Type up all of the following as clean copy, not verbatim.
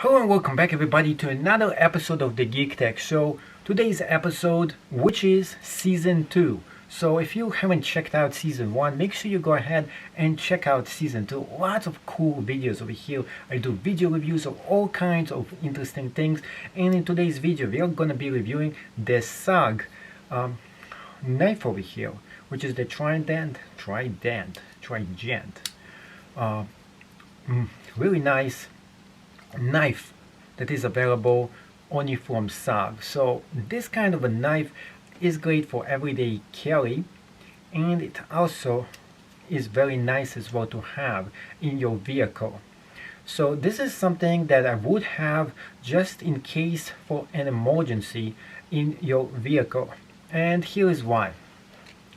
Hello and welcome back everybody to another episode of the Geek Tech Show. Today's episode, which is Season 2. So if you haven't checked out Season 1, make sure you go ahead and check out Season 2. Lots of cool videos over here. I do video reviews of all kinds of interesting things. And in today's video, we are going to be reviewing the SOG knife over here, which is the Trident. Really nice knife that is available only from SOG. So this kind of a knife is great for everyday carry, and it also is very nice as well to have in your vehicle. So this is something that I would have just in case for an emergency in your vehicle, and here is why.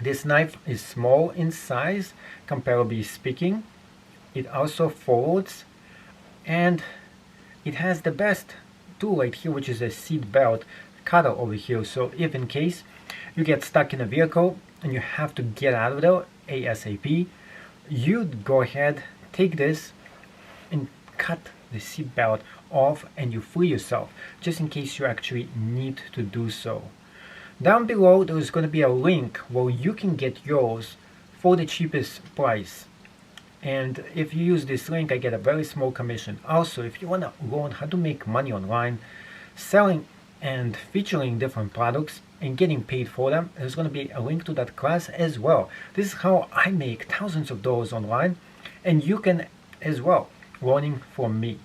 This knife is small in size, comparably speaking. It also folds, and it has the best tool right here, which is a seat belt cutter over here. So if in case you get stuck in a vehicle and you have to get out of there ASAP, you'd go ahead, take this and cut the seat belt off, and you free yourself just in case you actually need to do so. Down below there is going to be a link where you can get yours for the cheapest price. And if you use this link, I get a very small commission. Also, if you want to learn how to make money online, selling and featuring different products and getting paid for them, there's going to be a link to that class as well. This is how I make thousands of dollars online, and you can as well, learning from me.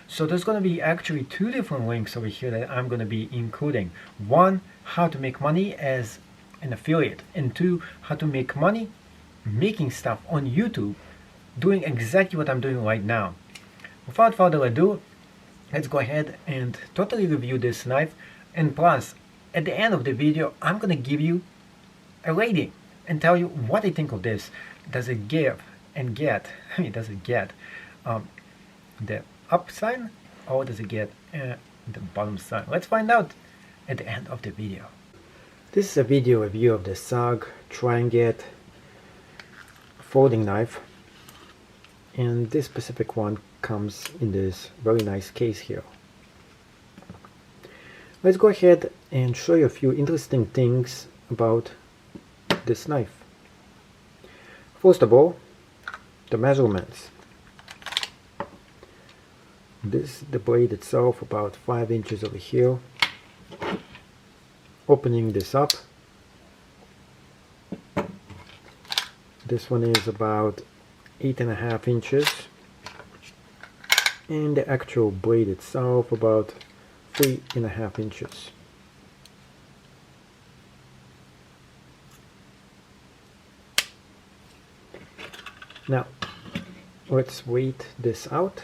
So there's going to be actually two different links over here that I'm going to be including. One, how to make money as an affiliate, and two, how to make money making stuff on YouTube, doing exactly what I'm doing right now. Without further ado, let's go ahead and totally review this knife. And plus, at the end of the video, I'm gonna give you a rating and tell you what I think of this. Does it give and get, does it get the up sign, or does it get the bottom sign? Let's find out at the end of the video. This is a video review of the SOG Trident folding knife. And this specific one comes in this very nice case here. Let's go ahead and show you a few interesting things about this knife. First of all, the measurements. The blade itself about 5 inches over here. Opening this up, this one is about 8.5 inches, and the actual blade itself about 3.5 inches. Now let's weight this out.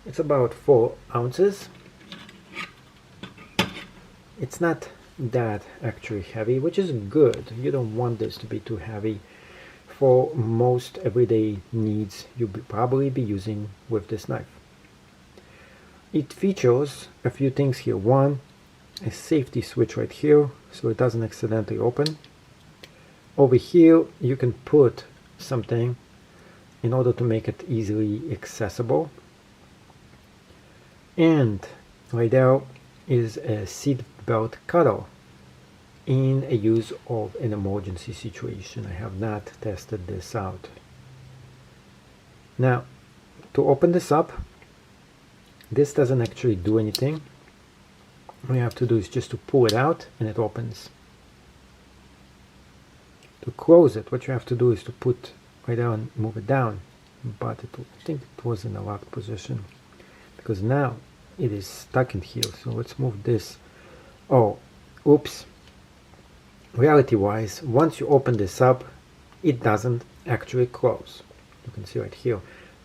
It's about 4 ounces. It's not that actually heavy, which is good. You don't want this to be too heavy for most everyday needs you'll probably be using with this knife. It features a few things here. One, a safety switch right here so it doesn't accidentally open. Over here you can put something in order to make it easily accessible. And right there is a seat belt cutter in a use of an emergency situation. I have not tested this out. Now, to open this up, this doesn't actually do anything. All you have to do is just to pull it out and it opens. To close it, what you have to do is to put right there and move it down. But I think it was in a locked position, because now it is stuck in here. So let's move this. Oh, oops. Reality wise, once you open this up, it doesn't actually close. You can see right here,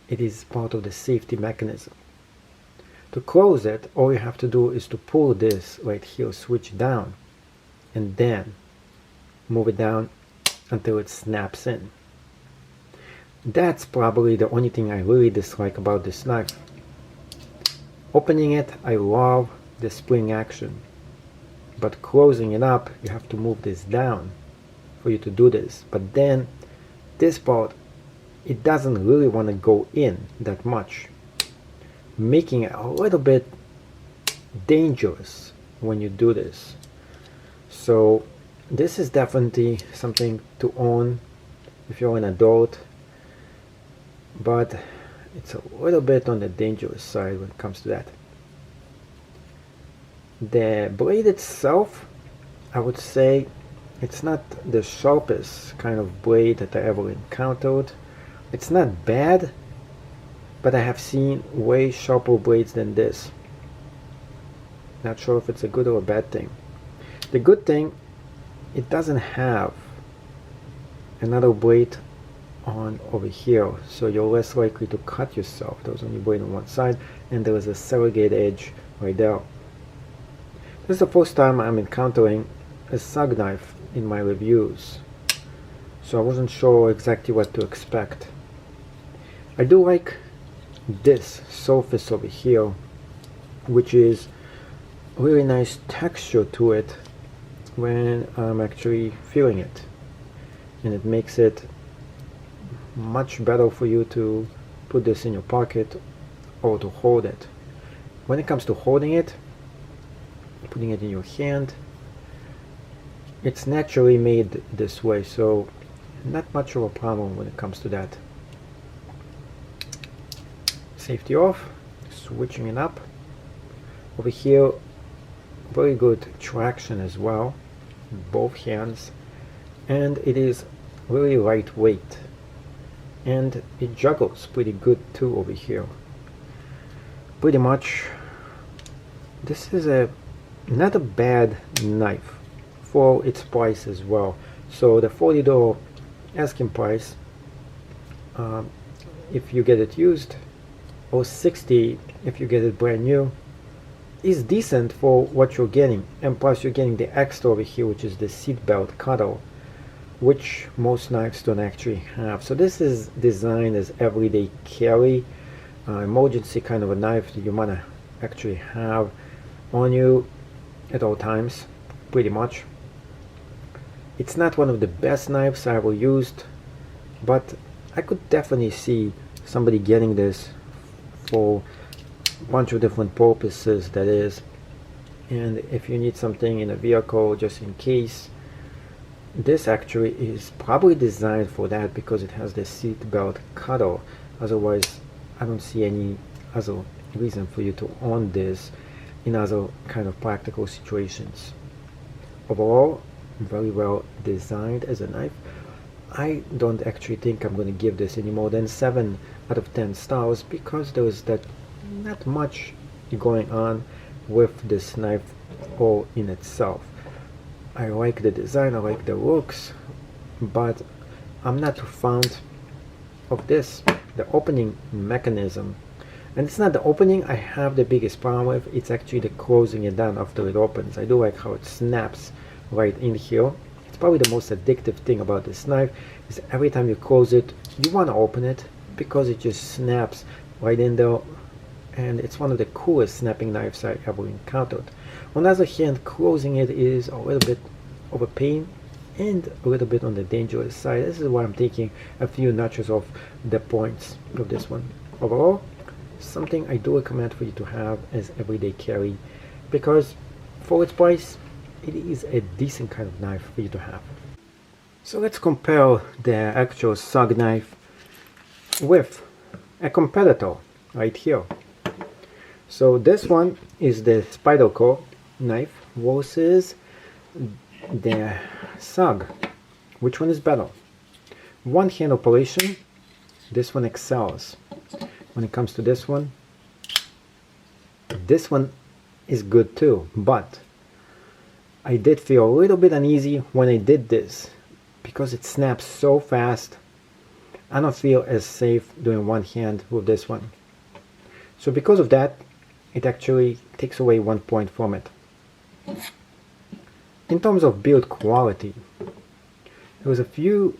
it is part of the safety mechanism. To close it, all you have to do is to pull this right here switch down, and then move it down until it snaps in. That's probably the only thing I really dislike about this knife. Opening it, I love the spring action. But closing it up, you have to move this down for you to do this. But then this part, it doesn't really want to go in that much. making it a little bit dangerous when you do this. So this is definitely something to own if you're an adult, but it's a little bit on the dangerous side when it comes to that. The blade itself, I would say it's not the sharpest kind of blade that I ever encountered. It's not bad, but I have seen way sharper blades than this. Not sure if it's a good or a bad thing. The good thing, it doesn't have another blade on over here, so you're less likely to cut yourself. There's only blade on one side, and there is a serrated edge right there. This is the first time I'm encountering a SOG knife in my reviews, so I wasn't sure exactly what to expect. I do like this surface over here, which is really nice texture to it when I'm actually feeling it, and it makes it much better for you to put this in your pocket or to hold it. When it comes to holding it, putting it in your hand, it's naturally made this way, so not much of a problem when it comes to that. Safety off, switching it up. Over here, very good traction as well, both hands, and it is really lightweight, and it juggles pretty good too over here. Pretty much, this is not a bad knife for its price as well. So the $40 asking price, if you get it used, or $60 if you get it brand new, is decent for what you're getting. And plus you're getting the extra over here, which is the seat belt cutter, which most knives don't actually have. So this is designed as everyday carry, emergency kind of a knife that you want to actually have on you at all times, pretty much. It's not one of the best knives I ever used, but I could definitely see somebody getting this for a bunch of different purposes, that is. And if you need something in a vehicle just in case, this actually is probably designed for that, because it has the seat belt cutter. Otherwise I don't see any other reason for you to own this in other kind of practical situations. Overall, very well designed as a knife. I don't actually think I'm going to give this any more than 7 out of 10 stars, because there is that not much going on with this knife all in itself. I like the design, I like the looks, but I'm not fond of this, the opening mechanism. And it's not the opening I have the biggest problem with, it's actually the closing it down after it opens. I do like how it snaps right in here. It's probably the most addictive thing about this knife, is every time you close it, you want to open it, because it just snaps right in there, and it's one of the coolest snapping knives I ever encountered. On the other hand, closing it is a little bit of a pain and a little bit on the dangerous side. This is why I'm taking a few notches off the points of this one. Overall, something I do recommend for you to have as everyday carry, because for its price, it is a decent kind of knife for you to have. So let's compare the actual SOG knife with a competitor right here. So this one is the Spyderco knife versus the SOG. Which one is better? One hand operation, this one excels. When it comes to this one is good too, but I did feel a little bit uneasy when I did this, because it snaps so fast. I don't feel as safe doing one hand with this one. So because of that, it actually takes away 1 point from it. In terms of build quality, there was a few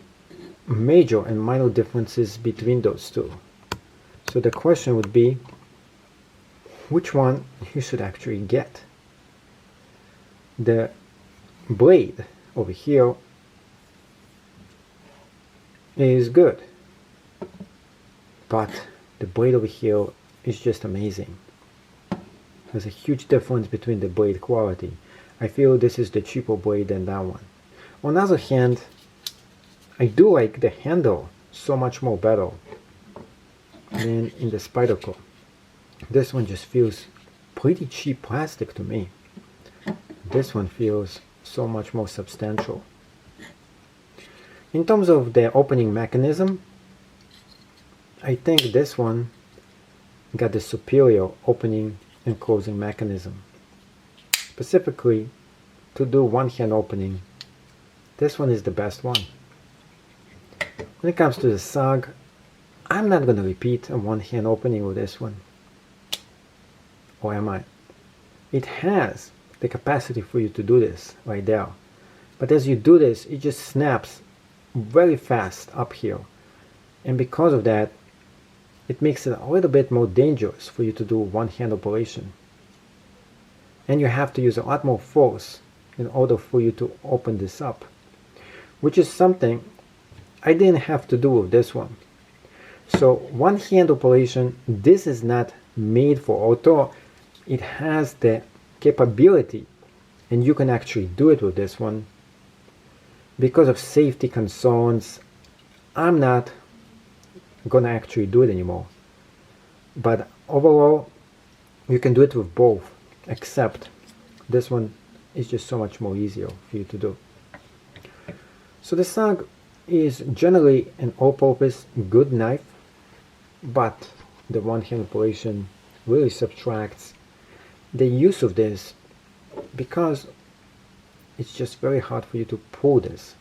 major and minor differences between those two. So the question would be, which one you should actually get? The blade over here is good, but the blade over here is just amazing. There's a huge difference between the blade quality. I feel this is the cheaper blade than that one. On the other hand, I do like the handle so much more better than in the Spyderco. This one just feels pretty cheap plastic to me. This one feels so much more substantial. In terms of the opening mechanism, I think this one got the superior opening and closing mechanism. Specifically, to do one-hand opening, this one is the best one. When it comes to the SOG, I'm not going to repeat a one-hand opening with this one. Or am I? It has the capacity for you to do this right there. But as you do this, it just snaps very fast up here. And because of that, it makes it a little bit more dangerous for you to do one-hand operation. And you have to use a lot more force in order for you to open this up, which is something I didn't have to do with this one. So one-hand operation, this is not made for auto. It has the capability, and you can actually do it with this one. Because of safety concerns, I'm not gonna actually do it anymore. But overall, you can do it with both, except this one is just so much more easier for you to do. So the SOG is generally an all-purpose good knife, but the one-hand operation really subtracts the use of this because it's just very hard for you to pull this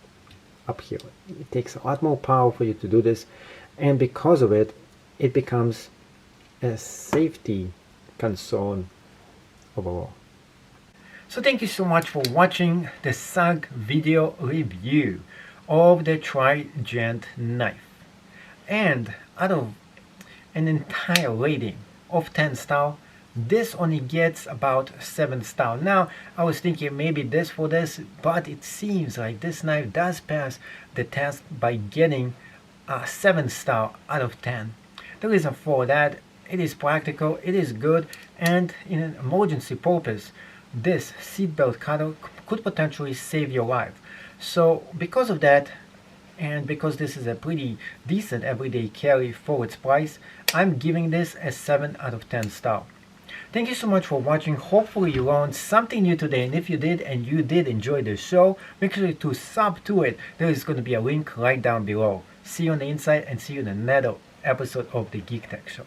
up here. It takes a lot more power for you to do this, and because of it, it becomes a safety concern overall. So thank you so much for watching the SOG video review of the Trident knife. And out of an entire rating of 10 star, this only gets about 7 star. Now I was thinking maybe this for this, but it seems like this knife does pass the test by getting a 7 star out of 10. The reason for that, it is practical, it is good, and in an emergency purpose, this seatbelt cutter could potentially save your life. So because of that, and because this is a pretty decent everyday carry for its price, I'm giving this a 7 out of 10 star. Thank you so much for watching. Hopefully you learned something new today, and if you did and you did enjoy the show, make sure to sub to it. There is going to be a link right down below. See you on the inside, and see you in another episode of the Geek Tech Show.